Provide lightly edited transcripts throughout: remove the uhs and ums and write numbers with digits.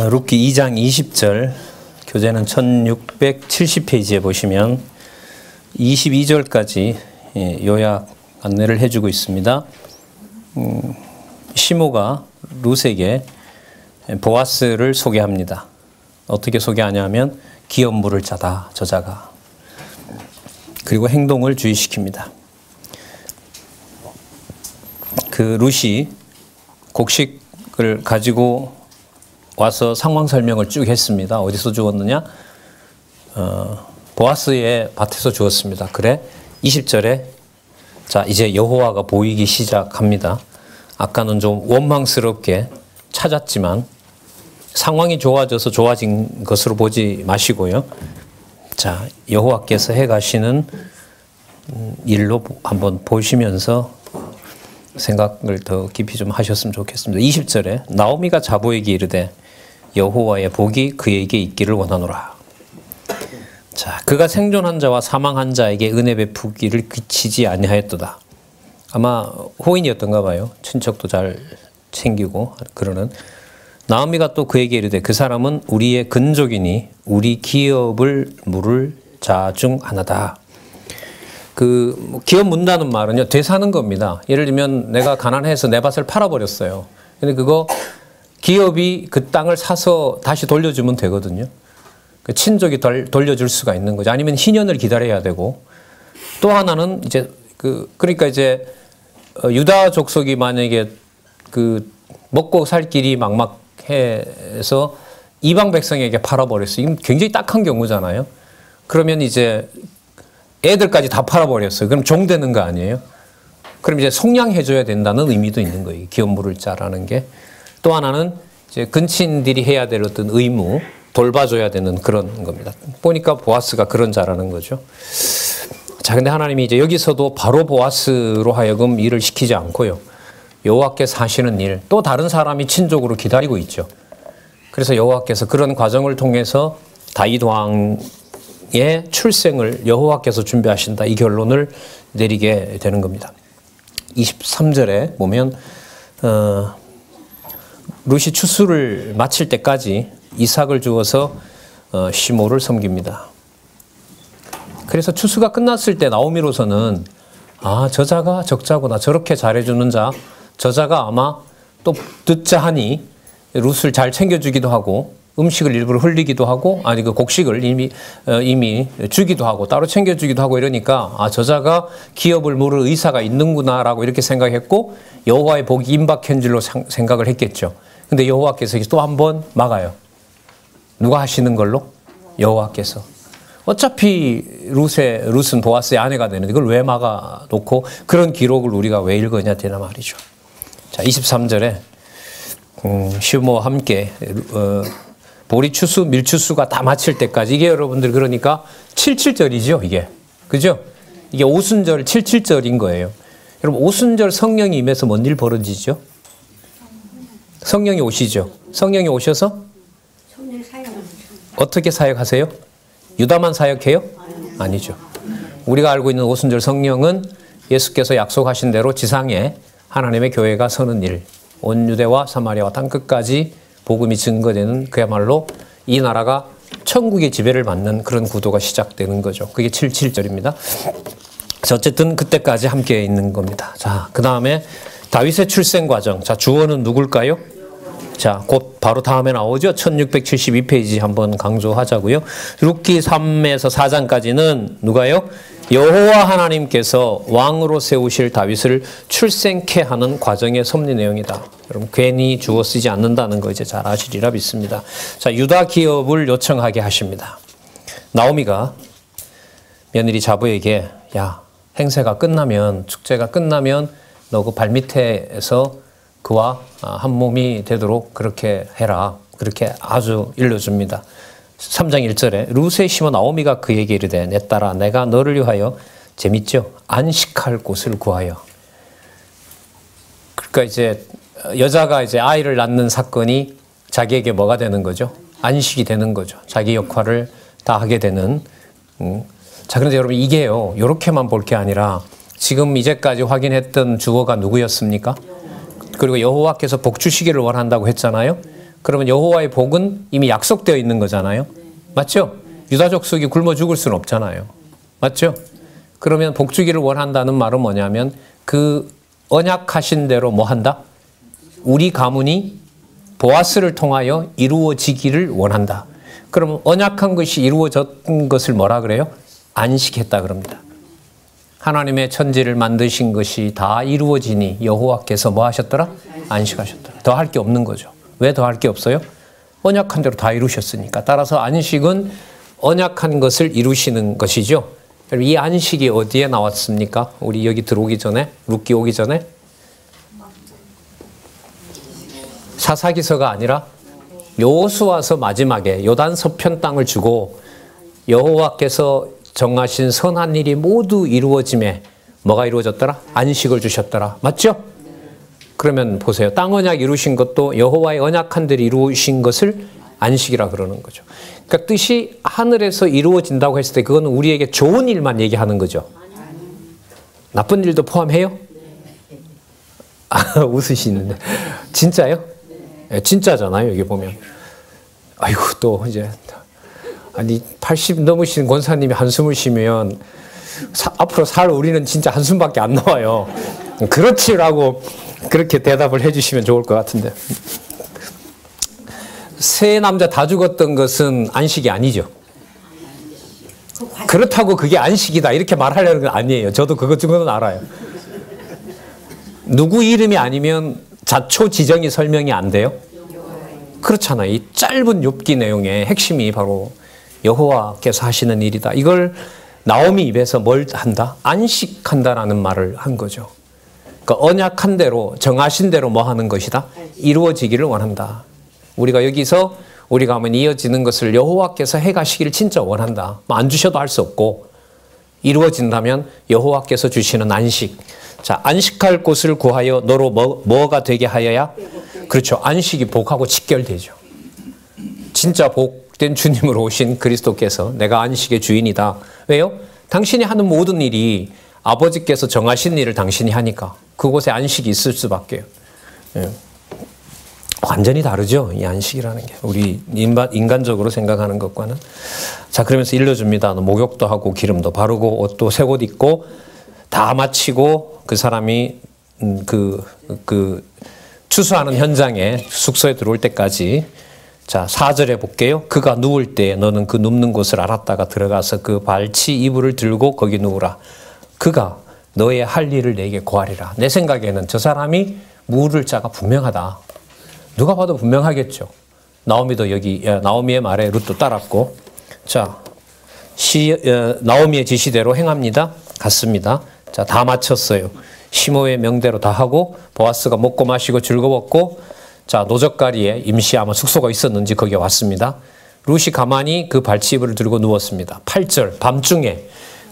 룻기 2장 20절, 교재는 1670페이지에 보시면 22절까지 요약 안내를 해주고 있습니다. 시므가 룻에게 보아스를 소개합니다. 어떻게 소개하냐면 기업 물을 자다, 저자가. 그리고 행동을 주의시킵니다. 그 룻이 곡식을 가지고 와서 상황 설명을 쭉 했습니다. 어디서 주었느냐? 보아스의 밭에서 주었습니다. 그래? 20절에 자, 이제 여호와가 보이기 시작합니다. 아까는 좀 원망스럽게 찾았지만 상황이 좋아져서 좋아진 것으로 보지 마시고요. 자, 여호와께서 해가시는 일로 한번 보시면서 생각을 더 깊이 좀 하셨으면 좋겠습니다. 20절에 나오미가 자보에게 이르되 여호와의 복이 그에게 있기를 원하노라. 자, 그가 생존한 자와 사망한 자에게 은혜 베푸기를 그치지 아니하였도다. 아마 호인이었던가 봐요. 친척도 잘 챙기고 그러는. 나오미가 또 그에게 이르되 그 사람은 우리의 근족이니 우리 기업을 물을 자 중 하나다. 그 기업 문다는 말은요, 되사는 겁니다. 예를 들면 내가 가난해서 내 밭을 팔아버렸어요. 근데 그거 기업이 그 땅을 사서 다시 돌려주면 되거든요. 그 친족이 돌려줄 수가 있는 거죠. 아니면 희년을 기다려야 되고, 또 하나는 이제 그러니까 이제 유다 족속이 만약에 그 먹고 살 길이 막막해서 이방 백성에게 팔아버렸어요. 이건 굉장히 딱한 경우잖아요. 그러면 이제 애들까지 다 팔아버렸어요. 그럼 종 되는 거 아니에요? 그럼 이제 속량해줘야 된다는 의미도 있는 거예요. 기업 물을 자라는 게. 또 하나는 이제 근친들이 해야 될 어떤 의무, 돌봐줘야 되는 그런 겁니다. 보니까 보아스가 그런 자라는 거죠. 자, 근데 하나님이 이제 여기서도 바로 보아스로 하여금 일을 시키지 않고요. 여호와께서 하시는 일, 또 다른 사람이 친족으로 기다리고 있죠. 그래서 여호와께서 그런 과정을 통해서 다윗 왕의 출생을 여호와께서 준비하신다, 이 결론을 내리게 되는 겁니다. 23절에 보면 룻이 추수를 마칠 때까지 이삭을 주어서 시므를 섬깁니다. 그래서 추수가 끝났을 때 나오미로서는 아, 저자가 적자구나, 저렇게 잘해주는 자, 저자가 아마 또 듣자 하니 룻을 잘 챙겨주기도 하고 음식을 일부러 흘리기도 하고, 아니 그 곡식을 이미 주기도 하고 따로 챙겨주기도 하고 이러니까 아, 저자가 기업을 물을 의사가 있는구나라고 이렇게 생각했고 여호와의 복이 임박한 줄로 생각을 했겠죠. 근데 여호와께서 또 한 번 막아요. 누가 하시는 걸로? 여호와께서. 어차피 룻은 보아스의 아내가 되는데 이걸 왜 막아놓고 그런 기록을 우리가 왜 읽으냐 되나 말이죠. 자, 23절에 시므와 함께 보리 추수, 밀 추수가 다 마칠 때까지, 이게 여러분들 그러니까 77절이죠, 이게. 그죠? 이게 오순절 77절인 거예요. 여러분, 오순절 성령이 임해서 뭔 일 벌어지죠? 성령이 오시죠. 성령이 오셔서 어떻게 사역하세요? 유다만 사역해요? 아니죠. 우리가 알고 있는 오순절 성령은 예수께서 약속하신 대로 지상에 하나님의 교회가 서는 일, 온 유대와 사마리아와 땅끝까지 복음이 증거되는, 그야말로 이 나라가 천국의 지배를 받는 그런 구도가 시작되는 거죠. 그게 77절입니다. 어쨌든 그때까지 함께 있는 겁니다. 자, 그 다음에 다윗의 출생 과정. 자, 주어는 누굴까요? 자, 곧 바로 다음에 나오죠. 1672페이지 한번 강조하자고요. 룻기 3에서 4장까지는 누가요? 여호와 하나님께서 왕으로 세우실 다윗을 출생케 하는 과정의 섭리 내용이다. 여러분, 괜히 주어 쓰지 않는다는 거 이제 잘 아시리라 믿습니다. 자, 유다 기업을 요청하게 하십니다. 나오미가 며느리 자보에게 야, 행세가 끝나면, 축제가 끝나면 너 그 발밑에서 그와 한 몸이 되도록 그렇게 해라. 그렇게 아주 일러줍니다. 3장 1절에 룻의 시므 나오미가 그에게 이르되 내 딸아, 내가 너를 위하여, 재밌죠? 안식할 곳을 구하여. 그러니까 이제 여자가 이제 아이를 낳는 사건이 자기에게 뭐가 되는 거죠? 안식이 되는 거죠. 자기 역할을 다 하게 되는. 자, 그런데 여러분, 이게요, 이렇게만 볼 게 아니라 지금 이제까지 확인했던 주어가 누구였습니까? 그리고 여호와께서 복 주시기를 원한다고 했잖아요. 그러면 여호와의 복은 이미 약속되어 있는 거잖아요. 맞죠? 유다 족속이 굶어 죽을 수는 없잖아요. 맞죠? 그러면 복 주기를 원한다는 말은 뭐냐면 그 언약하신 대로 뭐 한다? 우리 가문이 보아스를 통하여 이루어지기를 원한다. 그러면 언약한 것이 이루어졌던 것을 뭐라 그래요? 안식했다 그럽니다. 하나님의 천지를 만드신 것이 다 이루어지니 여호와께서 뭐 하셨더라? 안식하셨더라. 더 할 게 없는 거죠. 왜 더 할 게 없어요? 언약한 대로 다 이루셨으니까. 따라서 안식은 언약한 것을 이루시는 것이죠. 이 안식이 어디에 나왔습니까? 우리 여기 들어오기 전에, 룻기 오기 전에 사사기서가 아니라 여호수아서 마지막에 요단 서편 땅을 주고 여호와께서 정하신 선한 일이 모두 이루어짐에 뭐가 이루어졌더라? 안식을 주셨더라. 맞죠? 그러면 보세요. 땅 언약 이루신 것도 여호와의 언약한 대로 이루신 것을 안식이라 그러는 거죠. 그러니까 뜻이 하늘에서 이루어진다고 했을 때 그건 우리에게 좋은 일만 얘기하는 거죠. 나쁜 일도 포함해요? 아, 웃으시는데. 진짜요? 네, 진짜잖아요. 여기 보면. 아이고 또 이제 아니 80 넘으신 권사님이 한숨을 쉬면 앞으로 살 우리는 진짜 한숨밖에 안 나와요. 그렇지라고 그렇게 대답을 해주시면 좋을 것 같은데. 세 남자 다 죽었던 것은 안식이 아니죠. 그렇다고 그게 안식이다 이렇게 말하려는 건 아니에요. 저도 그것 정도는 알아요. 누구 이름이 아니면 자초 지정이 설명이 안 돼요? 그렇잖아요. 이 짧은 욥기 내용의 핵심이 바로 여호와께서 하시는 일이다. 이걸 나오미 입에서 뭘 한다? 안식한다라는 말을 한 거죠. 그러니까 언약한 대로 정하신 대로 뭐 하는 것이다? 이루어지기를 원한다. 우리가 여기서 우리 가면 이어지는 것을 여호와께서 해가시기를 진짜 원한다. 뭐 안 주셔도 할 수 없고 이루어진다면 여호와께서 주시는 안식. 자, 안식할 곳을 구하여 너로 뭐가 되게 하여야? 그렇죠. 안식이 복하고 직결되죠. 진짜 복된 주님으로 오신 그리스도께서 내가 안식의 주인이다. 왜요? 당신이 하는 모든 일이 아버지께서 정하신 일을 당신이 하니까 그곳에 안식이 있을 수밖에요. 예. 완전히 다르죠. 이 안식이라는 게. 우리 인간적으로 생각하는 것과는. 자, 그러면서 일러줍니다. 목욕도 하고 기름도 바르고 옷도 새 옷 입고 다 마치고 그 사람이 추수하는 현장에 숙소에 들어올 때까지. 자, 4절에 볼게요. 그가 누울 때 너는 그 눕는 곳을 알았다가 들어가서 그 발치 이불을 들고 거기 누우라. 그가 너의 할 일을 내게 고하리라. 내 생각에는 저 사람이 물을 자가 분명하다. 누가 봐도 분명하겠죠. 나오미도 여기 나오미의 말에 룻도 따랐고. 자, 나오미의 지시대로 행합니다. 갔습니다. 자, 다 마쳤어요. 시모의 명대로 다 하고 보아스가 먹고 마시고 즐거웠고 자, 노적가리에 임시 아마 숙소가 있었는지 거기에 왔습니다. 룻이 가만히 그 발치이불을 들고 누웠습니다. 8절 밤중에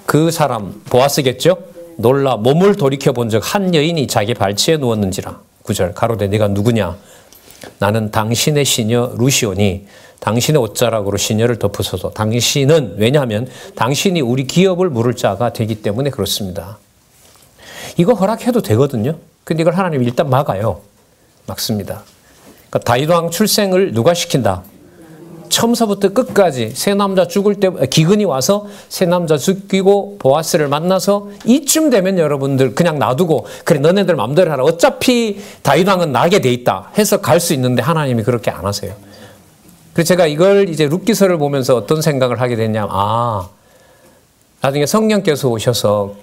그 사람 보아스겠죠? 놀라 몸을 돌이켜본 적 한 여인이 자기 발치에 누웠는지라. 9절 가로되 네가 누구냐? 나는 당신의 시녀 룻이오니 당신의 옷자락으로 시녀를 덮으소서. 당신은 왜냐하면 당신이 우리 기업을 물을 자가 되기 때문에 그렇습니다. 이거 허락해도 되거든요. 근데 이걸 하나님 일단 막아요. 막습니다. 그러니까 다윗 왕 출생을 누가 시킨다? 처음서부터 끝까지 새 남자 죽을 때 기근이 와서 새 남자 죽이고 보아스를 만나서 이쯤 되면 여러분들 그냥 놔두고 그래 너네들 마음대로 하라. 어차피 다윗 왕은 나게 돼 있다 해서 갈 수 있는데 하나님이 그렇게 안 하세요. 그래서 제가 이걸 이제 룻기서를 보면서 어떤 생각을 하게 됐냐면 나중에 성령께서 오셔서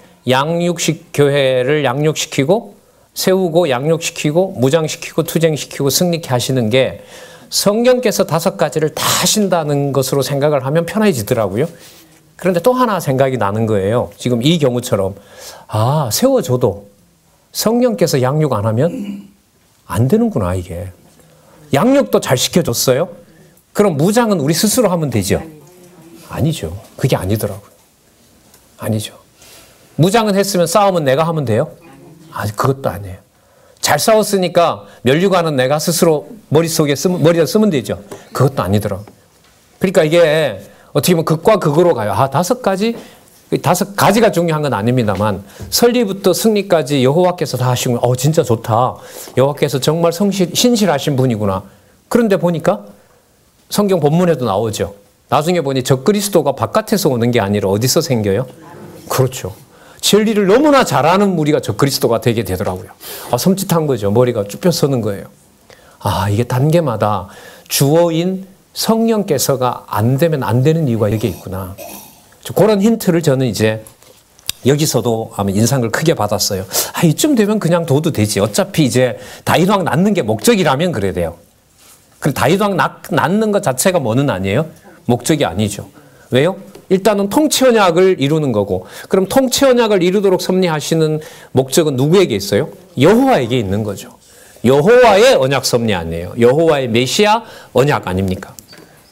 교회를 양육시키고 세우고 양육시키고 무장시키고 투쟁시키고 승리케 하시는 게 성령께서 5가지를 다 하신다는 것으로 생각을 하면 편해지더라고요. 그런데 또 하나 생각이 나는 거예요. 지금 이 경우처럼 세워줘도 성령께서 양육 안 하면 안 되는구나 이게. 양육도 잘 시켜줬어요. 그럼 무장은 우리 스스로 하면 되죠? 아니죠. 그게 아니더라고요. 아니죠. 무장은 했으면 싸움은 내가 하면 돼요? 그것도 아니에요. 잘 싸웠으니까 면류관은 내가 스스로 머리에다 쓰면 되죠. 그것도 아니더라고요. 그러니까 이게 어떻게 보면 극과 극으로 가요. 5가지가 중요한 건 아닙니다만 설리부터 승리까지 여호와께서 다 하시고 진짜 좋다. 여호와께서 정말 신실하신 분이구나. 그런데 보니까 성경 본문에도 나오죠. 나중에 보니 적그리스도가 바깥에서 오는 게 아니라 어디서 생겨요? 그렇죠. 진리를 너무나 잘하는 무리가 적그리스도가 되게 되더라고요. 섬찟한 거죠. 머리가 쭉 펴서는 거예요. 이게 단계마다 주어인 성령께서가 안 되면 안 되는 이유가 여기에 있구나. 그런 힌트를 저는 이제 여기서도 아마 인상을 크게 받았어요. 이쯤 되면 그냥 둬도 되지. 어차피 이제 다윗 왕 낳는 게 목적이라면 그래야 돼요. 그럼 다윗 왕 낳는 것 자체가 뭐는 아니에요? 목적이 아니죠. 왜요? 일단은 통치 언약을 이루는 거고, 그럼 통치 언약을 이루도록 섭리하시는 목적은 누구에게 있어요? 여호와에게 있는 거죠. 여호와의 언약 섭리 아니에요. 여호와의 메시아 언약 아닙니까?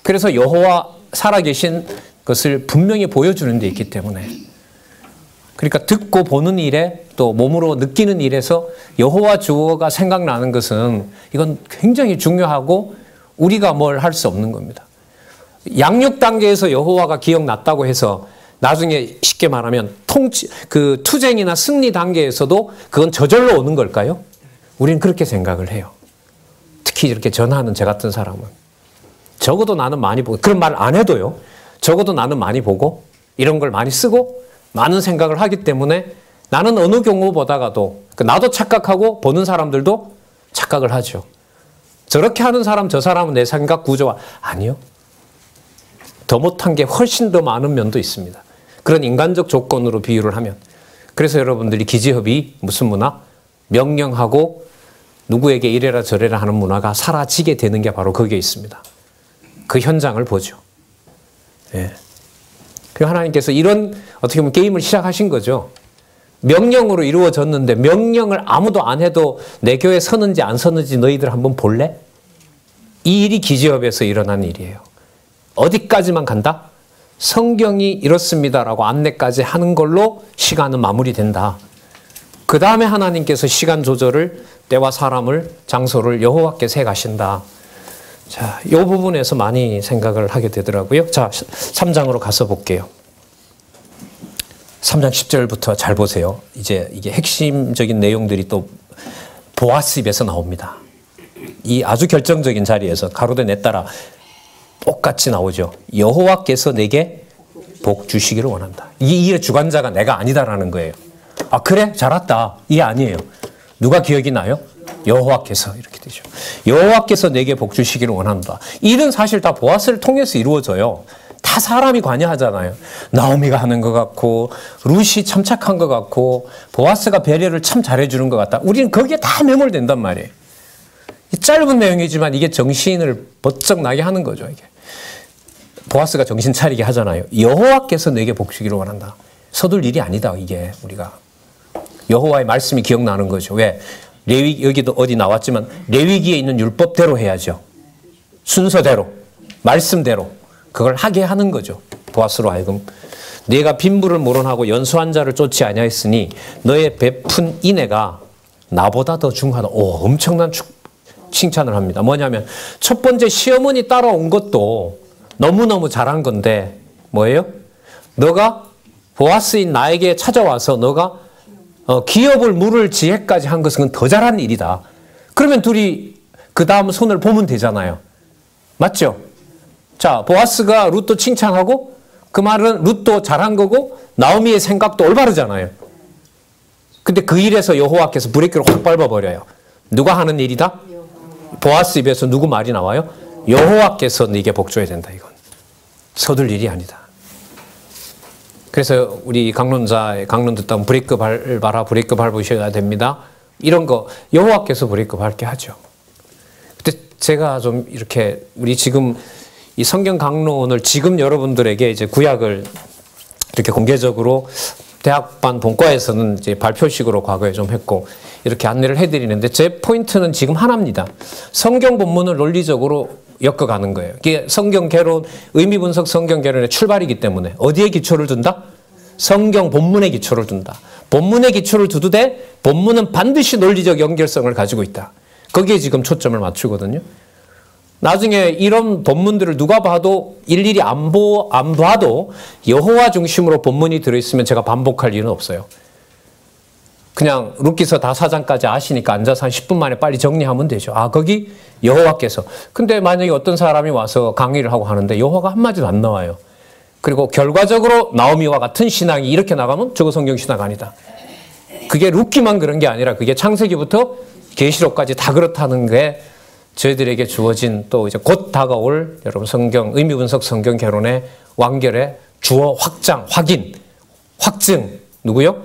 그래서 여호와 살아계신 것을 분명히 보여주는 데 있기 때문에, 그러니까 듣고 보는 일에 또 몸으로 느끼는 일에서 여호와 주어가 생각나는 것은 이건 굉장히 중요하고 우리가 뭘 할 수 없는 겁니다. 양육 단계에서 여호와가 기억났다고 해서 나중에 쉽게 말하면 투쟁이나 승리 단계에서도 그건 저절로 오는 걸까요? 우리는 그렇게 생각을 해요. 특히 이렇게 전하는 저 같은 사람은. 적어도 나는 많이 보고, 그런 말 안 해도요. 적어도 나는 많이 보고 이런 걸 많이 쓰고 많은 생각을 하기 때문에 나는 어느 경우보다가도 나도 착각하고 보는 사람들도 착각을 하죠. 저렇게 하는 사람, 저 사람은 내 생각 구조와 아니요. 더 못한 게 훨씬 더 많은 면도 있습니다. 그런 인간적 조건으로 비유를 하면. 그래서 여러분들이 기지협의 무슨 문화? 명령하고 누구에게 이래라 저래라 하는 문화가 사라지게 되는 게 바로 거기에 있습니다. 그 현장을 보죠. 예. 그 하나님께서 이런 어떻게 보면 게임을 시작하신 거죠. 명령으로 이루어졌는데 명령을 아무도 안 해도 내 교회 서는지 안 서는지 너희들 한번 볼래? 이 일이 기지협에서 일어난 일이에요. 어디까지만 간다? 성경이 이렇습니다라고 안내까지 하는 걸로 시간은 마무리된다. 그 다음에 하나님께서 시간 조절을 때와 사람을 장소를 여호와께서 해가신다. 자, 이 부분에서 많이 생각을 하게 되더라고요. 자, 3장으로 가서 볼게요. 3장 10절부터 잘 보세요. 이제 이게 핵심적인 내용들이 또 보아스 입에서 나옵니다. 이 아주 결정적인 자리에서 가로되 내 딸아 똑같이 나오죠. 여호와께서 내게 복 주시기를 원한다. 이 일의 주관자가 내가 아니다라는 거예요. 그래? 잘 왔다. 이게 아니에요. 누가 기억이 나요? 여호와께서 이렇게 되죠. 여호와께서 내게 복 주시기를 원한다. 일은 사실 다 보아스를 통해서 이루어져요. 다 사람이 관여하잖아요. 나오미가 하는 것 같고 룻이 참 착한 것 같고 보아스가 배려를 참 잘해주는 것 같다. 우리는 거기에 다 매몰된단 말이에요. 짧은 내용이지만 이게 정신을 번쩍 나게 하는 거죠. 이게 보아스가 정신 차리게 하잖아요. 여호와께서 내게 복 주기를 원한다. 서둘 일이 아니다. 이게 우리가 여호와의 말씀이 기억나는 거죠. 왜? 레위 여기도 어디 나왔지만 레위기에 있는 율법대로 해야죠. 순서대로 말씀대로 그걸 하게 하는 거죠. 보아스로 하여금 내가 빈부를 모론하고 연소한 자를 쫓지 아니하였으니 너의 베푼 인애가 나보다 더 중하다. 엄청난 칭찬을 합니다. 뭐냐면 첫 번째 시어머니 따라온 것도 너무너무 잘한 건데 뭐예요? 너가 보아스인 나에게 찾아와서 너가 기업을 물을 지혜까지 한 것은 더 잘한 일이다. 그러면 둘이 그 다음 손을 보면 되잖아요. 맞죠? 자, 보아스가 룻도 칭찬하고 그 말은 룻도 잘한 거고 나오미의 생각도 올바르잖아요. 근데 그 일에서 여호와께서 브레이크를 확 밟아버려요. 누가 하는 일이다? 보아스 입에서 누구 말이 나와요? 여호와께서 네게 복 줘야 된다. 이건 서둘 일이 아니다. 그래서 우리 강론 듣다 브레이크 밟아라, 브레이크 밟으셔야 됩니다. 이런 거 여호와께서 브레이크 밟게 하죠. 근데 제가 좀 이렇게 우리 지금 이 성경 강론을 지금 여러분들에게 이제 구약을 이렇게 공개적으로 대학반 본과에서는 이제 발표식으로 과거에 좀 했고 이렇게 안내를 해드리는데 제 포인트는 지금 하나입니다. 성경 본문을 논리적으로 엮어가는 거예요. 이게 성경 개론, 의미 분석 성경 개론의 출발이기 때문에 어디에 기초를 둔다? 성경 본문에 기초를 둔다. 본문에 기초를 두되 본문은 반드시 논리적 연결성을 가지고 있다. 거기에 지금 초점을 맞추거든요. 나중에 이런 본문들을 누가 봐도 일일이 안 봐도 여호와 중심으로 본문이 들어있으면 제가 반복할 이유는 없어요. 그냥 룻기서 다 4장까지 아시니까 앉아서 한 10분 만에 빨리 정리하면 되죠. 아, 거기 여호와께서. 근데 만약에 어떤 사람이 와서 강의를 하고 하는데 여호와가 한마디도 안 나와요. 그리고 결과적으로 나오미와 같은 신앙이 이렇게 나가면 저거 성경 신학 아니다. 그게 룻기만 그런 게 아니라 그게 창세기부터 계시록까지 다 그렇다는 게 저희들에게 주어진 또 이제 곧 다가올 여러분 성경, 의미분석 성경 개론의 완결의 주어 확장, 확인, 확증. 누구요?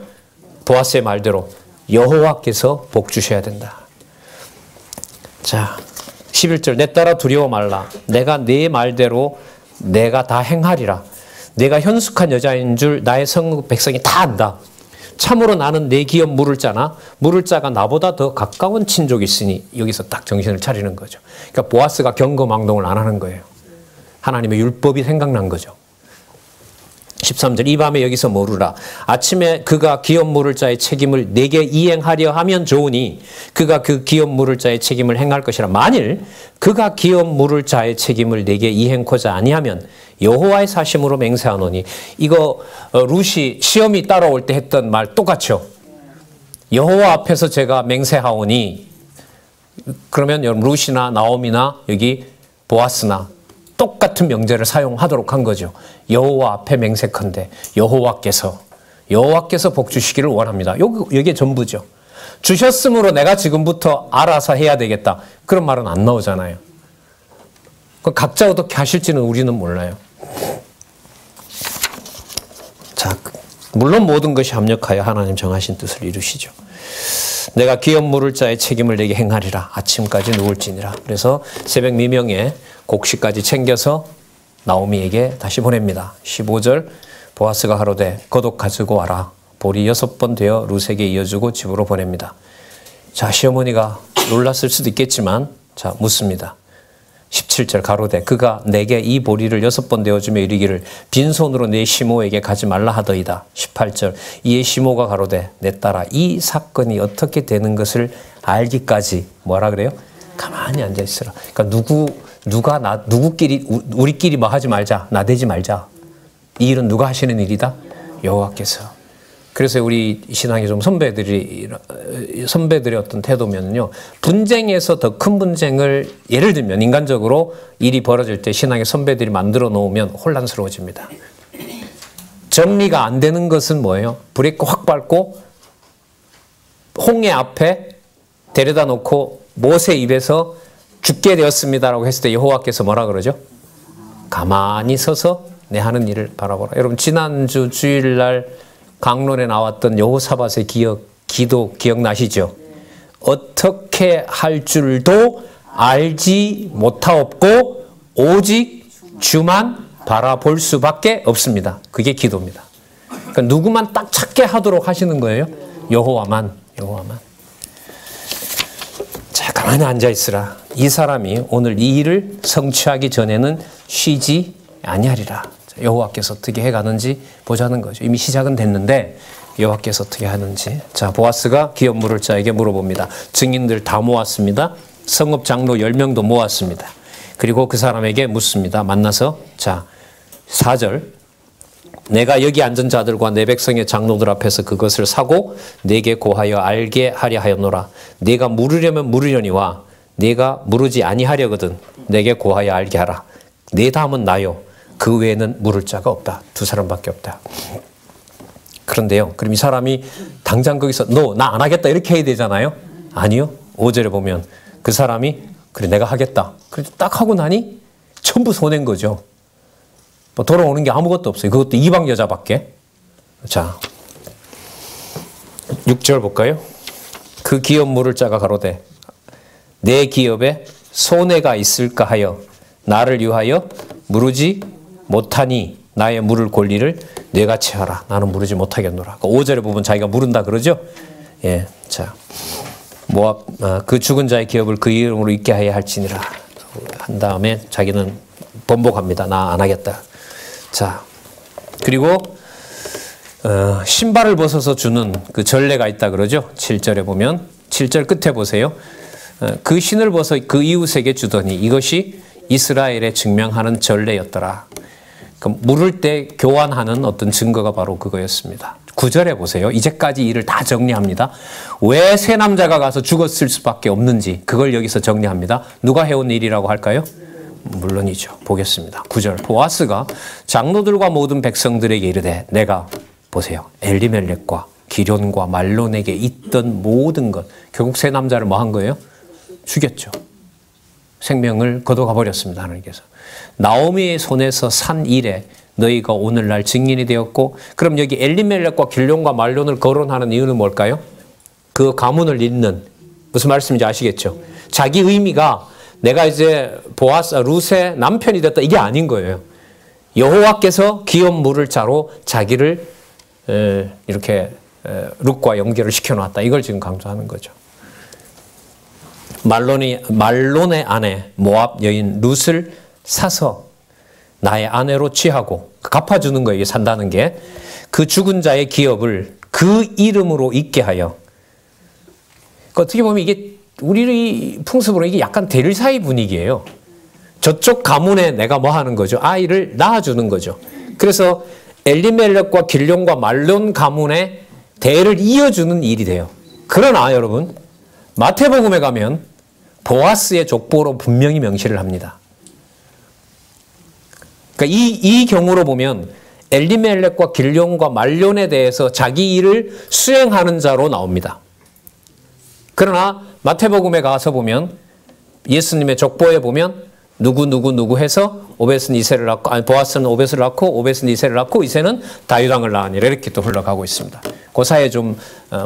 보아스의 말대로 여호와께서 복 주셔야 된다. 자, 11절 내 딸아 두려워 말라. 내가 네 말대로 내가 다 행하리라. 내가 현숙한 여자인 줄 나의 성읍 백성이 다 안다. 참으로 나는 내 기업 물을 자나 물을 자가 나보다 더 가까운 친족이 있으니 여기서 딱 정신을 차리는 거죠. 그러니까 보아스가 경거망동을 안 하는 거예요. 하나님의 율법이 생각난 거죠. 13절 이 밤에 여기서 모르라. 아침에 그가 기업 물을 자의 책임을 내게 이행하려 하면 좋으니 그가 그 기업 물을 자의 책임을 행할 것이라. 만일 그가 기업 물을 자의 책임을 내게 이행코자 아니하면 여호와의 사심으로 맹세하노니. 이거 룻이 시험이 따라올 때 했던 말 똑같죠. 여호와 앞에서 제가 맹세하오니. 그러면 여러분 룻이나 나오미나 여기 보아스나 똑같은 명제를 사용하도록 한 거죠. 여호와 앞에 맹세컨대 여호와께서 복 주시기를 원합니다. 여기에 전부죠. 주셨으므로 내가 지금부터 알아서 해야 되겠다. 그런 말은 안 나오잖아요. 각자 어떻게 하실지는 우리는 몰라요. 자, 물론 모든 것이 합력하여 하나님 정하신 뜻을 이루시죠. 내가 기업 물을 자의 책임을 내게 행하리라. 아침까지 누울지니라. 그래서 새벽 미명에 곡식까지 챙겨서 나오미에게 다시 보냅니다. 15절 보아스가 하루되 겉옷 가지고 와라. 볼이 6번 되어 룻에게 이어주고 집으로 보냅니다. 자, 시어머니가 놀랐을 수도 있겠지만 자, 묻습니다. 17절 가로되 그가 내게 이 보리를 6번 되어주며 이르기를 빈손으로 내 시모에게 가지 말라 하더이다. 18절 이에 시모가 가로되 내 딸아 이 사건이 어떻게 되는 것을 알기까지 뭐라 그래요? 가만히 앉아 있으라. 그러니까 누구끼리 우리끼리 뭐 하지 말자. 나대지 말자. 이 일은 누가 하시는 일이다? 여호와께서. 그래서 우리 신앙의 좀 선배들의 어떤 태도면요. 분쟁에서 더 큰 분쟁을 예를 들면 인간적으로 일이 벌어질 때 신앙의 선배들이 만들어 놓으면 혼란스러워집니다. 정리가 안 되는 것은 뭐예요? 브레이크 확 밟고 홍해 앞에 데려다 놓고 모세 입에서 죽게 되었습니다라고 했을 때 여호와께서 뭐라 그러죠? 가만히 서서 내 하는 일을 바라보라. 여러분 지난주 주일날 강론에 나왔던 여호사밧의 기도 기억나시죠? 어떻게 할 줄도 알지 못하옵고 오직 주만 바라볼 수밖에 없습니다. 그게 기도입니다. 그러니까 누구만 딱 찾게 하도록 하시는 거예요? 여호와만. 자, 가만히 앉아 있으라. 이 사람이 오늘 이 일을 성취하기 전에는 쉬지 아니하리라. 여호와께서 어떻게 해가는지 보자는 거죠. 이미 시작은 됐는데 여호와께서 어떻게 하는지. 자, 보아스가 기업 물을 자에게 물어봅니다. 증인들 다 모았습니다. 성읍 장로 10명도 모았습니다. 그리고 그 사람에게 묻습니다. 만나서 자 4절 내가 여기 앉은 자들과 내 백성의 장로들 앞에서 그것을 사고 내게 고하여 알게 하려 하였노라. 내가 물으려면 물으려니와 내가 물으지 아니하려거든 내게 고하여 알게 하라. 내 다음은 나요. 그 외에는 물을 자가 없다. 두 사람밖에 없다. 그런데요. 그럼 이 사람이 당장 거기서 너 나 안 하겠다 이렇게 해야 되잖아요. 아니요. 5절에 보면 그 사람이 그래 내가 하겠다. 그래도 딱 하고 나니 전부 손해인 거죠. 뭐 돌아오는 게 아무것도 없어요. 그것도 이방 여자밖에. 자 6절 볼까요? 그 기업 물을 자가 가로되 내 기업에 손해가 있을까 하여 나를 위하여 물으지 못하니 나의 물을 권리를 내가 취하라. 나는 물으지 못하겠노라. 5절에 보면 자기가 물은다 그러죠. 예, 자 모압 그 죽은 자의 기업을 그 이름으로 있게 하여야 할지니라 한 다음에 자기는 번복합니다. 나 안 하겠다. 자 그리고 신발을 벗어서 주는 그 전례가 있다 그러죠. 7절에 보면 7절 끝에 보세요. 그 신을 벗어 그 이웃에게 주더니 이것이 이스라엘에 증명하는 전례였더라. 물을 때 교환하는 어떤 증거가 바로 그거였습니다. 9절에 보세요. 이제까지 일을 다 정리합니다. 왜 세 남자가 가서 죽었을 수밖에 없는지 그걸 여기서 정리합니다. 누가 해온 일이라고 할까요? 물론이죠. 보겠습니다. 9절. 보아스가 장로들과 모든 백성들에게 이르되 내가 보세요. 엘리멜렉과 기련과 말론에게 있던 모든 것. 결국 세 남자를 뭐 한 거예요? 죽였죠. 생명을 거둬가 버렸습니다. 하나님께서. 나오미의 손에서 산 일에 너희가 오늘날 증인이 되었고, 그럼 여기 엘리멜렉과 길론과 말론을 거론하는 이유는 뭘까요? 그 가문을 잇는, 무슨 말씀인지 아시겠죠? 자기 의미가 내가 이제 보아스, 룻의 남편이 됐다, 이게 아닌 거예요. 여호와께서 기업 물을 자로 자기를 이렇게 룻과 연결을 시켜놨다. 이걸 지금 강조하는 거죠. 말론의 아내 모압 여인 룻을 사서 나의 아내로 취하고 갚아주는 거예요. 산다는 게. 그 죽은 자의 기업을 그 이름으로 있게 하여. 어떻게 보면 이게 우리 풍습으로 이게 약간 대리사이 분위기예요. 저쪽 가문에 내가 뭐 하는 거죠? 아이를 낳아주는 거죠. 그래서 엘리멜렉과 길론과 말론 가문의 대를 이어주는 일이 돼요. 그러나 여러분, 마태복음에 가면 보아스의 족보로 분명히 명시를 합니다. 그러니까 이 경우로 보면 엘리멜렉과 길론과 말론에 대해서 자기 일을 수행하는 자로 나옵니다. 그러나 마태복음에 가서 보면 예수님의 족보에 보면 누구 해서 오벳은 이새를 낳고, 아니 보아스는 오벳을 낳고 오벳은 이새를 낳고 이새는 다윗왕을 낳으니라, 이렇게 또 흘러가고 있습니다. 그 사이에 좀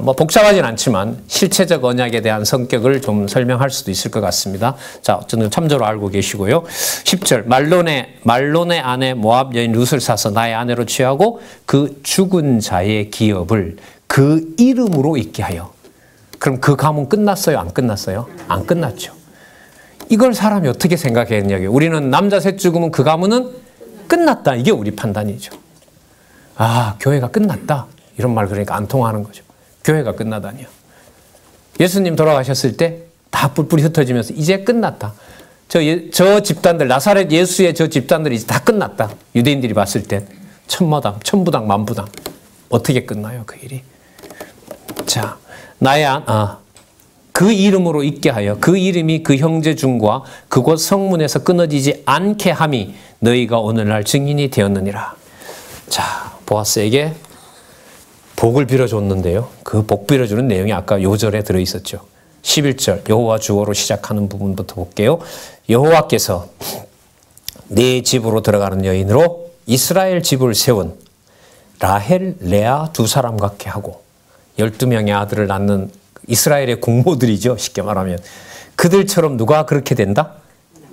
뭐 복잡하진 않지만 실체적 언약에 대한 성격을 좀 설명할 수도 있을 것 같습니다. 자, 어쨌든 참조로 알고 계시고요. 10절 말론의 아내 모압 여인 룻을 사서 나의 아내로 취하고 그 죽은 자의 기업을 그 이름으로 있게 하여. 그럼 그 가문 끝났어요? 안 끝났어요? 안 끝났죠. 이걸 사람이 어떻게 생각했냐고요. 우리는 남자 셋 죽으면 그 가문은 끝났다. 이게 우리 판단이죠. 아, 교회가 끝났다. 이런 말 그러니까 안 통하는 거죠. 교회가 끝나다니요. 예수님 돌아가셨을 때 다 뿔뿔이 흩어지면서 이제 끝났다. 저 집단들, 나사렛 예수의 저 집단들이 이제 다 끝났다. 유대인들이 봤을 땐 천부당, 만부당. 어떻게 끝나요, 그 일이? 자, 그 이름으로 있게 하여 그 이름이 그 형제 중과 그곳 성문에서 끊어지지 않게 함이 너희가 오늘날 증인이 되었느니라. 자, 보아스에게 복을 빌어줬는데요. 그 복 빌어주는 내용이 아까 요절에 들어있었죠. 11절 여호와 주어로 시작하는 부분부터 볼게요. 여호와께서 네 집으로 들어가는 여인으로 이스라엘 집을 세운 라헬, 레아 두 사람 같게 하고 12명의 아들을 낳는 이스라엘의 공모들이죠. 쉽게 말하면. 그들처럼 누가 그렇게 된다?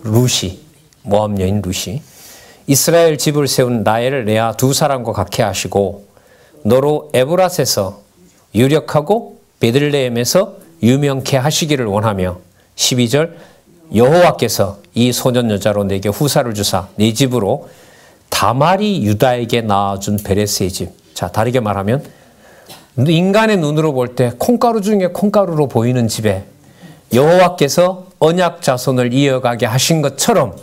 룻이, 모압 여인 룻이 이스라엘 집을 세운 라헬, 레아 두 사람과 같게 하시고 너로 에브라스에서 유력하고 베들레헴에서 유명케 하시기를 원하며 12절 여호와께서 이 소년 여자로 내게 후사를 주사 네 집으로 다말이 유다에게 낳아준 베레스의 집. 자, 다르게 말하면 인간의 눈으로 볼 때 콩가루 중에 콩가루로 보이는 집에 여호와께서 언약 자손을 이어가게 하신 것처럼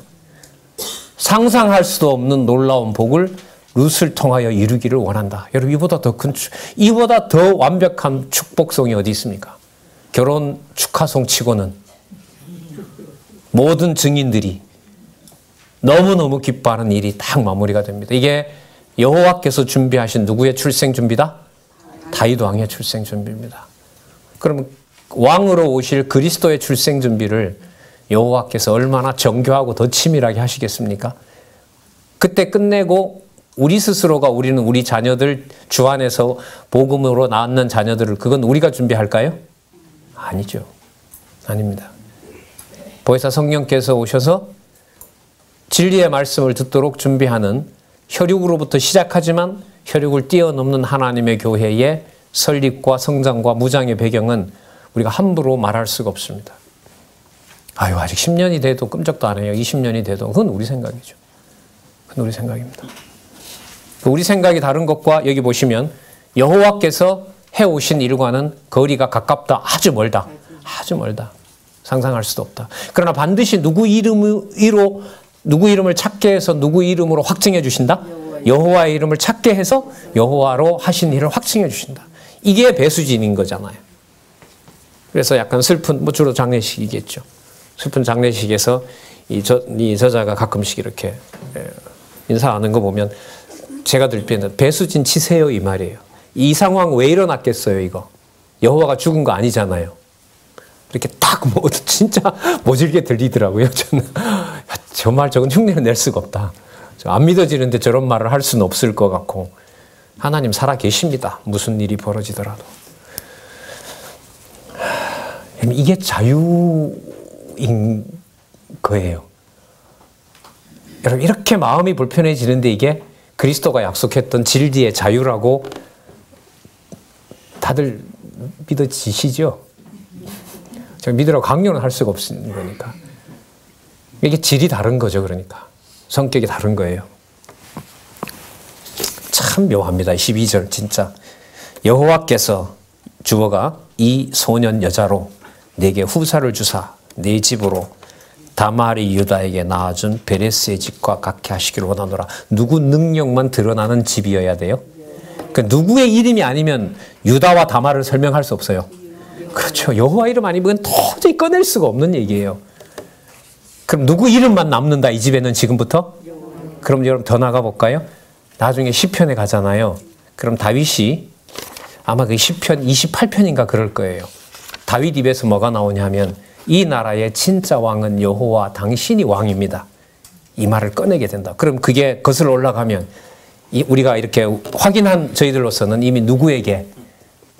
상상할 수도 없는 놀라운 복을 룻을 통하여 이루기를 원한다. 여러분, 이보다 더 완벽한 축복송이 어디 있습니까? 결혼 축하송 치고는 모든 증인들이 너무너무 기뻐하는 일이 딱 마무리가 됩니다. 이게 여호와께서 준비하신 누구의 출생 준비다? 다윗 왕의 출생 준비입니다. 그러면 왕으로 오실 그리스도의 출생 준비를 여호와께서 얼마나 정교하고 더 치밀하게 하시겠습니까? 그때 끝내고 우리 스스로가 우리 자녀들 주 안에서 복음으로 낳는 자녀들을 그건 우리가 준비할까요? 아니죠. 아닙니다. 보혜사 성령께서 오셔서 진리의 말씀을 듣도록 준비하는 혈육으로부터 시작하지만 혈육을 뛰어넘는 하나님의 교회의 설립과 성장과 무장의 배경은 우리가 함부로 말할 수가 없습니다. 아유, 아직 10년이 돼도 끔찍도 안 해요. 20년이 돼도. 그건 우리 생각이죠. 그건 우리 생각입니다. 우리 생각이 다른 것과 여기 보시면 여호와께서 해오신 일과는 거리가 가깝다. 아주 멀다. 아주 멀다. 상상할 수도 없다. 그러나 반드시 누구 이름을 찾게 해서 누구 이름으로 확증해 주신다? 여호와의 이름을 찾게 해서 여호와로 하신 일을 확증해 주신다. 이게 배수진인 거잖아요. 그래서 약간 슬픈, 뭐 주로 장례식이겠죠. 슬픈 장례식에서 이 저자가 가끔씩 이렇게 인사하는 거 보면 제가 들 때는 배수진 치세요 이 말이에요. 이 상황 왜 일어났겠어요 이거. 여호와가 죽은 거 아니잖아요. 이렇게 딱 뭐 진짜 모질게 들리더라고요. 저는 저 말 저건 흉내를 낼 수가 없다. 안 믿어지는데 저런 말을 할 수는 없을 것 같고 하나님 살아 계십니다. 무슨 일이 벌어지더라도. 이게 자유인 거예요. 여러분 이렇게 마음이 불편해지는데 이게 그리스도가 약속했던 진리의 자유라고 다들 믿어지시죠? 제가 믿으라고 강요는 할 수가 없는 거니까. 이게 질이 다른 거죠. 그러니까 성격이 다른 거예요. 참 묘합니다. 12절 진짜 여호와께서 주어가 이 소년 여자로 내게 후사를 주사 내 집으로 다말이 유다에게 낳아준 베레스의 집과 같게 하시기를 원하노라. 누구 능력만 드러나는 집이어야 돼요. 그 누구의 이름이 아니면 유다와 다말을 설명할 수 없어요. 그렇죠. 여호와 이름 아니면 도저히 꺼낼 수가 없는 얘기예요. 그럼 누구 이름만 남는다 이 집에는 지금부터? 그럼 여러분 더 나가 볼까요? 나중에 시편에 가잖아요. 그럼 다윗이 아마 그 시편 28편인가 그럴 거예요. 다윗 입에서 뭐가 나오냐면 이 나라의 진짜 왕은 여호와 당신이 왕입니다. 이 말을 꺼내게 된다. 그럼 그게 거슬러 올라가면 우리가 이렇게 확인한 저희들로서는 이미 누구에게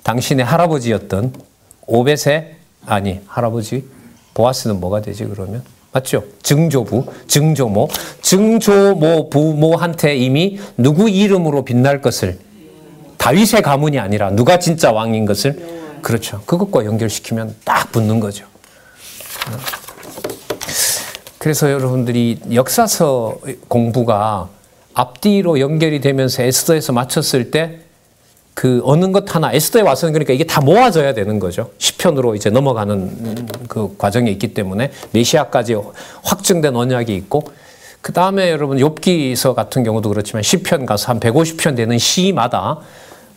당신의 할아버지였던 오벳의 아니 할아버지 보아스는 뭐가 되지 그러면? 맞죠? 증조부, 증조모, 증조모 부모한테 이미 누구 이름으로 빛날 것을 다윗의 가문이 아니라 누가 진짜 왕인 것을 그렇죠. 그것과 연결시키면 딱 붙는 거죠. 그래서 여러분들이 역사서 공부가 앞뒤로 연결이 되면서 에스더에서 맞췄을 때 그 어느 것 하나 에스더에 와서는 그러니까 이게 다 모아져야 되는 거죠. 시편으로 이제 넘어가는 그 과정이 있기 때문에 메시아까지 확증된 언약이 있고 그 다음에 여러분 욥기서 같은 경우도 그렇지만 시편 가서 한 150편 되는 시마다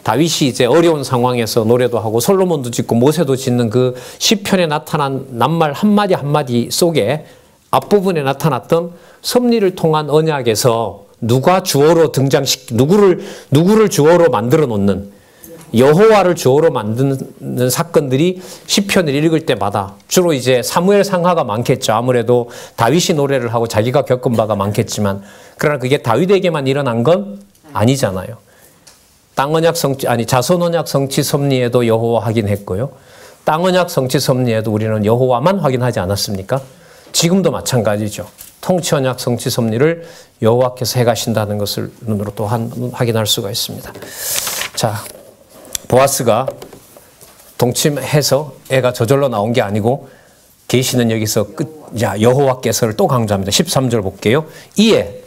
다윗이 이제 어려운 상황에서 노래도 하고 솔로몬도 짓고 모세도 짓는 그 시편에 나타난 낱말 한마디 한마디 속에 앞부분에 나타났던 섭리를 통한 언약에서 누가 주어로 누구를 주어로 만들어 놓는 여호와를 주어로 만드는 사건들이 시편을 읽을 때마다 주로 이제 사무엘 상하가 많겠죠. 아무래도 다윗이 노래를 하고 자기가 겪은 바가 많겠지만 그러나 그게 다윗에게만 일어난 건 아니잖아요. 땅언약 성취 자손언약 성취 섭리에도 여호와 확인했고요. 땅언약 성취 섭리에도 우리는 여호와만 확인하지 않았습니까? 지금도 마찬가지죠. 통치언약 성취 섭리를 여호와께서 해가신다는 것을 눈으로 또 확인할 수가 있습니다. 자, 보아스가 동침해서 애가 저절로 나온 게 아니고 계시는 여기서 여호와께서를 또 강조합니다. 13절 볼게요. 이에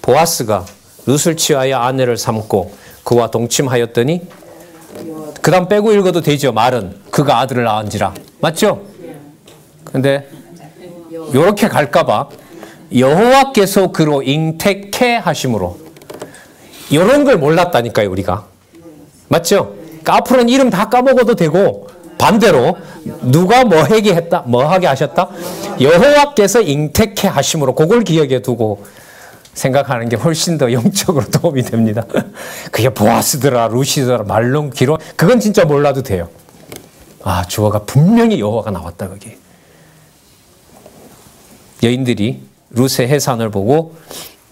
보아스가 룻을 취하여 아내를 삼고 그와 동침하였더니 그 다음 빼고 읽어도 되죠. 말은 그가 아들을 낳은지라. 맞죠? 근데 요렇게 갈까봐 여호와께서 그로 잉택해 하심으로 이런 걸 몰랐다니까요. 우리가. 맞죠? 그러니까 앞으로는 이름 다 까먹어도 되고 반대로 누가 뭐 하게 하셨다? 여호와께서 잉택해 하심으로 그걸 기억해 두고 생각하는 게 훨씬 더 영적으로 도움이 됩니다. 그게 보아스더라 루시더라 말론 기론 그건 진짜 몰라도 돼요. 아 주어가 분명히 여호와가 나왔다 거기. 여인들이 룻의 해산을 보고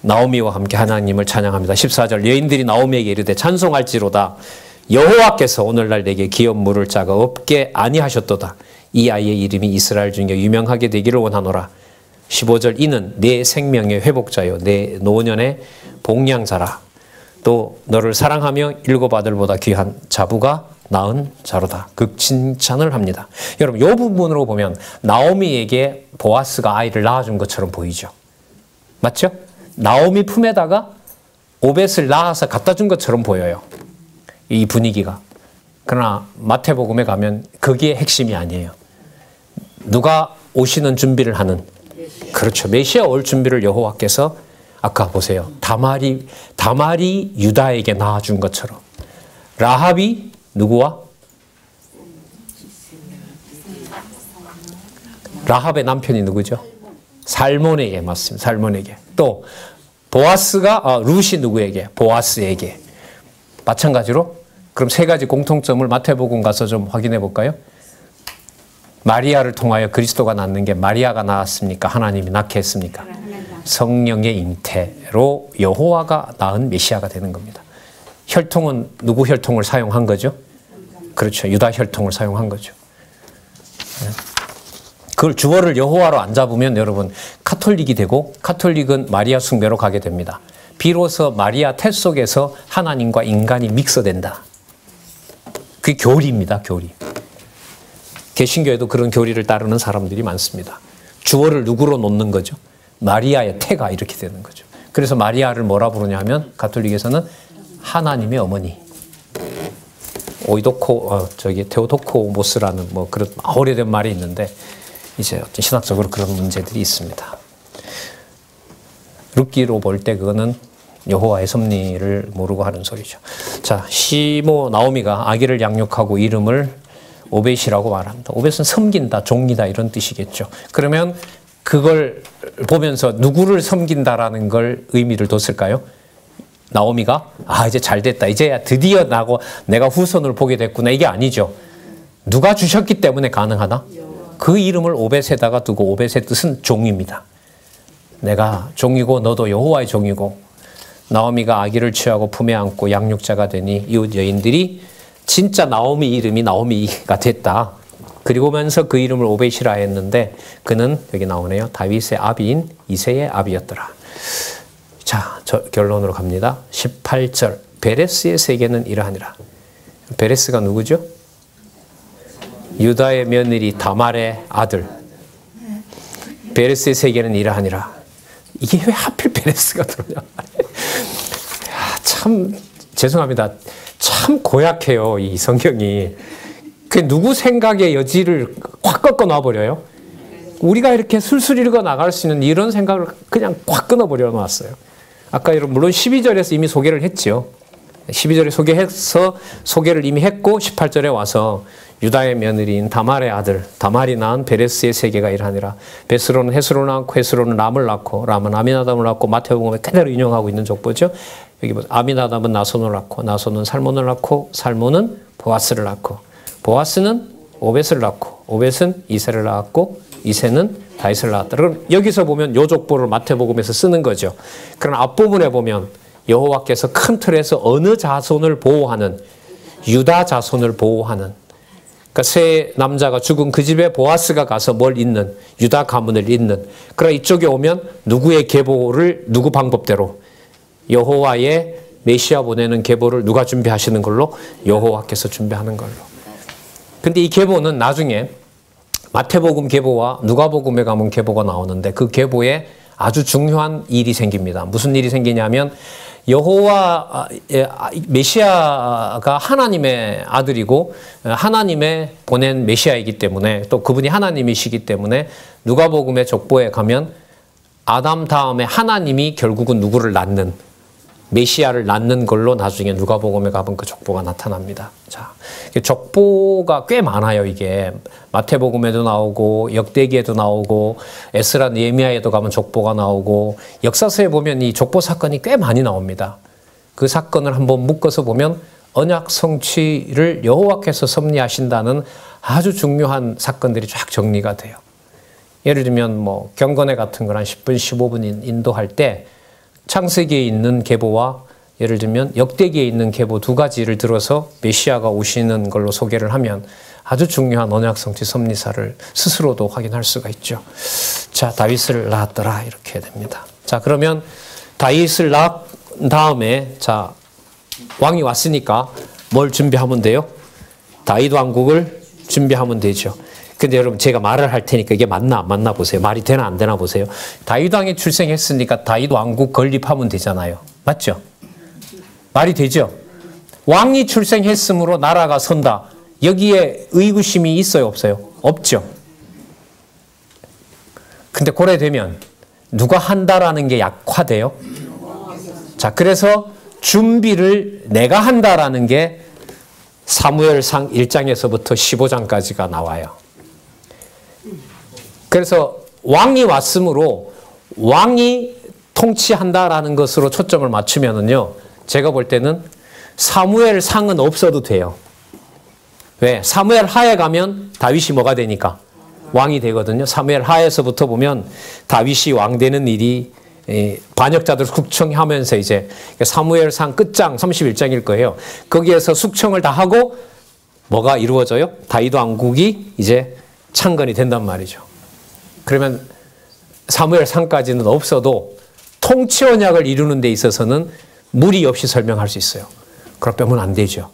나오미와 함께 하나님을 찬양합니다. 14절 여인들이 나오미에게 이르되 찬송할지로다 여호와께서 오늘날 내게 기업 물을 자가 없게 아니하셨도다. 이 아이의 이름이 이스라엘 중에 유명하게 되기를 원하노라. 15절 이는 내 생명의 회복자요 내 노년의 복량자라. 또 너를 사랑하며 일곱 아들보다 귀한 자부가 낳은 자로다. 극칭찬을 합니다. 여러분 이 부분으로 보면 나오미에게 보아스가 아이를 낳아준 것처럼 보이죠. 맞죠? 나오미 품에다가 오벳을 낳아서 갖다 준 것처럼 보여요. 이 분위기가. 그러나 마태복음에 가면 그게 핵심이 아니에요. 누가 오시는 준비를 하는 그렇죠. 메시아 올 준비를 여호와께서 아까 보세요. 다말이 유다에게 낳아준 것처럼 라합이 누구와? 라합의 남편이 누구죠? 살몬에게 맞습니다. 살몬에게. 또 보아스가 룻이 누구에게? 보아스에게. 마찬가지로 그럼 세 가지 공통점을 마태복음 가서 좀 확인해 볼까요? 마리아를 통하여 그리스도가 낳는 게 마리아가 낳았습니까? 하나님이 낳게 했습니까? 성령의 잉태로 여호와가 낳은 메시아가 되는 겁니다. 혈통은 누구 혈통을 사용한 거죠? 그렇죠. 유다 혈통을 사용한 거죠. 그걸 주어를 여호와로 안 잡으면 여러분 카톨릭이 되고 카톨릭은 마리아 숭배로 가게 됩니다. 비로소 마리아 태 속에서 하나님과 인간이 믹서된다. 그게 교리입니다. 교리. 개신교에도 그런 교리를 따르는 사람들이 많습니다. 주어를 누구로 놓는 거죠? 마리아의 태가 이렇게 되는 거죠. 그래서 마리아를 뭐라 부르냐면 가톨릭에서는 하나님의 어머니. 테오도코모스라는 뭐 그런 오래된 말이 있는데 이제 어떤 신학적으로 그런 문제들이 있습니다. 룻기로 볼 때 그거는 여호와의 섭리를 모르고 하는 소리죠. 자, 시모 나오미가 아기를 양육하고 이름을 오벳이라고 말합니다. 오벳은 섬긴다, 종이다 이런 뜻이겠죠. 그러면 그걸 보면서 누구를 섬긴다라는 걸 의미를 뒀을까요? 나오미가 이제 잘 됐다. 이제야 드디어 내가 후손을 보게 됐구나. 이게 아니죠. 누가 주셨기 때문에 가능하다? 그 이름을 오벳에다가 두고 오벳의 뜻은 종입니다. 내가 종이고 너도 여호와의 종이고 나오미가 아기를 취하고 품에 안고 양육자가 되니 이웃 여인들이 진짜 나오미 이름이 나오미가 됐다. 그리고면서 그 이름을 오벳이라 했는데 그는 여기 나오네요. 다윗의 아비인 이새의 아비였더라. 자, 결론으로 갑니다. 18절 베레스의 세계는 이러하니라. 베레스가 누구죠? 유다의 며느리 다말의 아들. 베레스의 세계는 이러하니라. 이게 왜 하필 베레스가 들어오냐. 참 죄송합니다. 참 고약해요. 이 성경이. 그 누구 생각의 여지를 확 꺾어 놔버려요. 우리가 이렇게 술술 읽어 나갈 수 있는 이런 생각을 그냥 확 끊어버려 놨어요. 아까 물론 12절에서 이미 소개를 했죠. 12절에 소개를 이미 했고 18절에 와서 유다의 며느리인 다말의 아들 다말이 낳은 베레스의 세계가 이러하니라. 베스로는 헤스로를 낳고 헤스로는 람을 낳고 람은 아미나답을 낳고 마태복음에 그대로 인용하고 있는 족보죠. 여기 아미나답은 나손을 낳고 나손은 살몬을 낳고 살몬은 보아스를 낳고 보아스는 오벳을 낳고 오벳은 이새를 낳았고 이새는 다윗을 낳았다. 그럼 여기서 보면 요 족보를 마태복음에서 쓰는 거죠. 그러나 앞부분에 보면 여호와께서 큰 틀에서 어느 자손을 보호하는 유다 자손을 보호하는 그러니까 세 남자가 죽은 그 집에 보아스가 가서 뭘 잇는 유다 가문을 잇는 그러나 이쪽에 오면 누구의 계보를 누구 방법대로 여호와의 메시아 보내는 계보를 누가 준비하시는 걸로? 여호와께서 준비하는 걸로. 근데 이 계보는 나중에 마태복음 계보와 누가복음에 가면 계보가 나오는데 그 계보에 아주 중요한 일이 생깁니다. 무슨 일이 생기냐면 여호와 메시아가 하나님의 아들이고 하나님의 보낸 메시아이기 때문에 또 그분이 하나님이시기 때문에 누가복음의 족보에 가면 아담 다음에 하나님이 결국은 누구를 낳는 메시아를 낳는 걸로 나중에 누가복음에 가면 그 족보가 나타납니다. 자, 족보가 꽤 많아요. 이게 마태복음에도 나오고 역대기에도 나오고 에스라 느헤미야에도 가면 족보가 나오고 역사서에 보면 이 족보 사건이 꽤 많이 나옵니다. 그 사건을 한번 묶어서 보면 언약 성취를 여호와께서 섭리하신다는 아주 중요한 사건들이 쫙 정리가 돼요. 예를 들면 뭐 경건회 같은 걸 한 10분 15분 인도할 때 창세기에 있는 계보와 예를 들면 역대기에 있는 계보 두 가지를 들어서 메시아가 오시는 걸로 소개를 하면 아주 중요한 언약성취 섭리사를 스스로도 확인할 수가 있죠. 자, 다윗을 낳았더라 이렇게 됩니다. 자, 그러면 다윗을 낳은 다음에 자 왕이 왔으니까 뭘 준비하면 돼요? 다윗 왕국을 준비하면 되죠. 근데 여러분 제가 말을 할 테니까 이게 맞나 안 맞나 보세요. 말이 되나 안 되나 보세요. 다윗 왕이 출생했으니까 다윗 왕국 건립하면 되잖아요. 맞죠? 말이 되죠? 왕이 출생했으므로 나라가 선다. 여기에 의구심이 있어요 없어요? 없죠. 근데 고래 되면 누가 한다라는 게 약화돼요? 자, 그래서 준비를 내가 한다라는 게 사무엘상 1장에서부터 15장까지가 나와요. 그래서 왕이 왔으므로 왕이 통치한다라는 것으로 초점을 맞추면은요, 제가 볼 때는 사무엘상은 없어도 돼요. 왜? 사무엘 하에 가면 다윗이 뭐가 되니까? 왕이 되거든요. 사무엘 하에서부터 보면 다윗이 왕 되는 일이 반역자들 숙청하면서 이제 사무엘상 끝장 31장일 거예요. 거기에서 숙청을 다 하고 뭐가 이루어져요? 다윗 왕국이 이제 창건이 된단 말이죠. 그러면 사무엘상까지는 없어도 통치 언약을 이루는 데 있어서는 무리 없이 설명할 수 있어요. 그러면 안 되죠.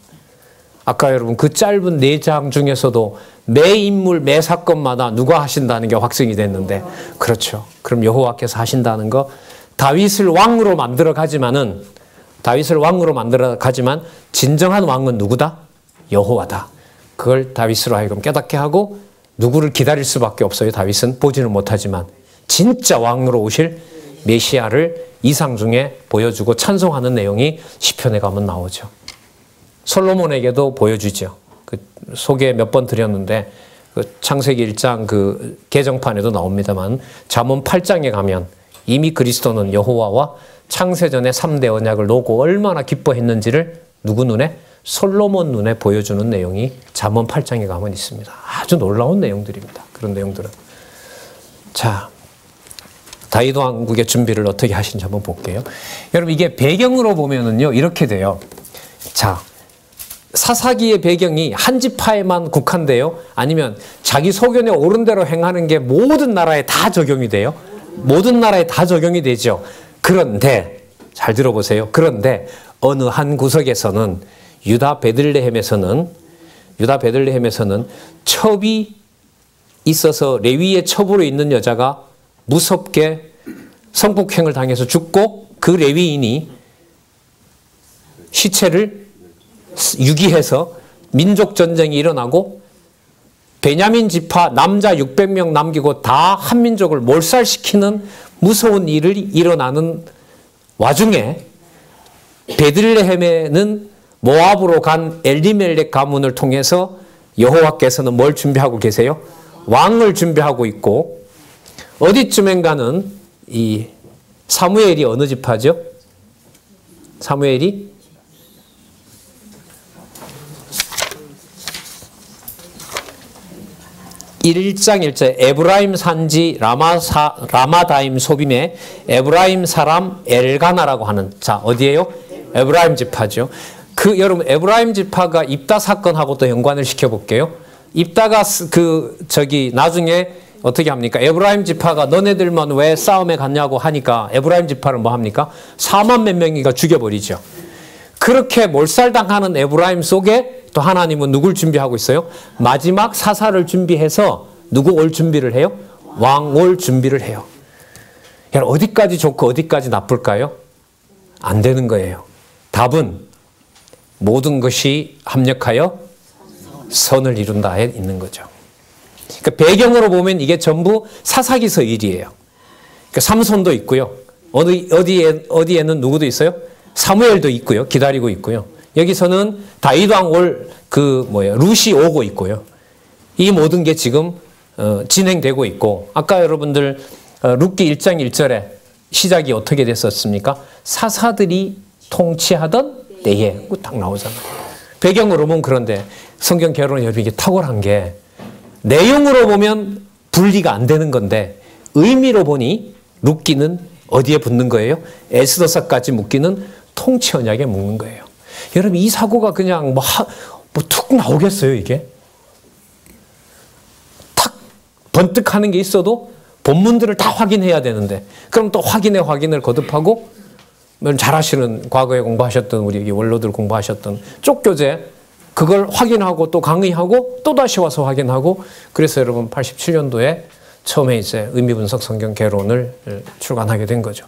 아까 여러분 그 짧은 4장 중에서도 매 인물, 매 사건마다 누가 하신다는 게 확증이 됐는데, 그렇죠. 그럼 여호와께서 하신다는 거, 다윗을 왕으로 만들어 가지만 진정한 왕은 누구다? 여호와다. 그걸 다윗으로 하여금 깨닫게 하고 누구를 기다릴 수밖에 없어요. 다윗은 보지는 못하지만 진짜 왕으로 오실 메시아를 이상 중에 보여주고 찬송하는 내용이 시편에 가면 나오죠. 솔로몬에게도 보여주죠. 그 소개 몇 번 드렸는데 그 창세기 1장 그 개정판에도 나옵니다만 잠언 8장에 가면 이미 그리스도는 여호와와 창세전의 3대 언약을 놓고 얼마나 기뻐했는지를 누구 눈에? 솔로몬 눈에 보여주는 내용이 잠언 8장에 가면 있습니다. 아주 놀라운 내용들입니다. 그런 내용들은. 자, 다윗 왕국의 준비를 어떻게 하신지 한번 볼게요. 여러분 이게 배경으로 보면은요 이렇게 돼요. 자, 사사기의 배경이 한 지파에만 국한돼요? 아니면 자기 소견에 옳은 대로 행하는 게 모든 나라에 다 적용이 돼요? 모든 나라에 다 적용이 되죠. 그런데 잘 들어보세요. 그런데 어느 한 구석에서는 유다 베들레헴에서는 첩이 있어서 레위의 첩으로 있는 여자가 무섭게 성폭행을 당해서 죽고 그 레위인이 시체를 유기해서 민족전쟁이 일어나고 베냐민 지파 남자 600명 남기고 다 한민족을 몰살시키는 무서운 일이 일어나는 와중에 베들레헴에는 모압으로 간 엘리멜렉 가문을 통해서 여호와께서는 뭘 준비하고 계세요? 왕을 준비하고 있고, 어디쯤엔가는 이 사무엘이 어느 지파죠? 사무엘이 1장 1절 에브라임 산지 라마다임 소빔의 에브라임 사람 엘가나라고 하는, 자 어디예요? 에브라임 지파죠. 그 여러분 에브라임 지파가 입다 사건하고 또 연관을 시켜볼게요. 입다가 나중에 어떻게 합니까? 에브라임 지파가 너네들만 왜 싸움에 갔냐고 하니까 에브라임 지파를 뭐 합니까? 4만 몇 명이가 죽여버리죠. 그렇게 몰살당하는 에브라임 속에 또 하나님은 누굴 준비하고 있어요? 마지막 사사를 준비해서 누구 올 준비를 해요? 왕 올 준비를 해요. 여러분 어디까지 좋고 어디까지 나쁠까요? 안 되는 거예요. 답은 모든 것이 합력하여 선을 이룬다에 있는 거죠. 그러니까 배경으로 보면 이게 전부 사사기서 일이에요. 그러니까 삼손도 있고요. 어디에는 누구도 있어요? 사무엘도 있고요. 기다리고 있고요. 여기서는 다윗 왕 올 룻이 오고 있고요. 이 모든 게 지금 진행되고 있고, 아까 여러분들 룻기 1장 1절에 시작이 어떻게 됐었습니까? 사사들이 통치하던 때에 딱 나오잖아요. 배경으로 보면 그런데 성경 개론은 여러분 이게 탁월한 게 내용으로 보면 분리가 안 되는 건데 의미로 보니 룻기는 어디에 붙는 거예요? 에스더서까지 묶기는 통치 언약에 묶는 거예요. 여러분 이 사고가 그냥 툭 나오겠어요 이게? 탁 번뜩하는 게 있어도 본문들을 다 확인해야 되는데, 그럼 또 확인을 거듭하고, 잘 아시는 과거에 공부하셨던 우리 원로들 공부하셨던 쪽교재 그걸 확인하고 또 강의하고 또 다시 와서 확인하고, 그래서 여러분 87년도에 처음에 이제 의미분석 성경 개론을 출간하게 된 거죠.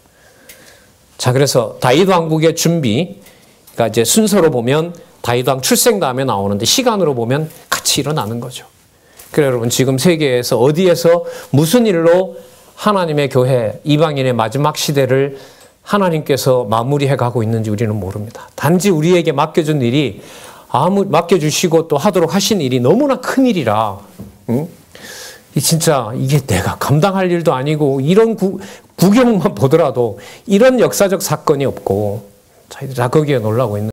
자, 그래서 다윗 왕국의 준비가 이제 순서로 보면 다윗 왕 출생 다음에 나오는데 시간으로 보면 같이 일어나는 거죠. 그래 여러분 지금 세계에서 어디에서 무슨 일로 하나님의 교회 이방인의 마지막 시대를 하나님께서 마무리해 가고 있는지 우리는 모릅니다. 단지 우리에게 맡겨준 일이 맡겨주시고 또 하도록 하신 일이 너무나 큰 일이라, 진짜 이게 내가 감당할 일도 아니고 이런 구경만 보더라도 이런 역사적 사건이 없고 자 거기에 놀라고 있는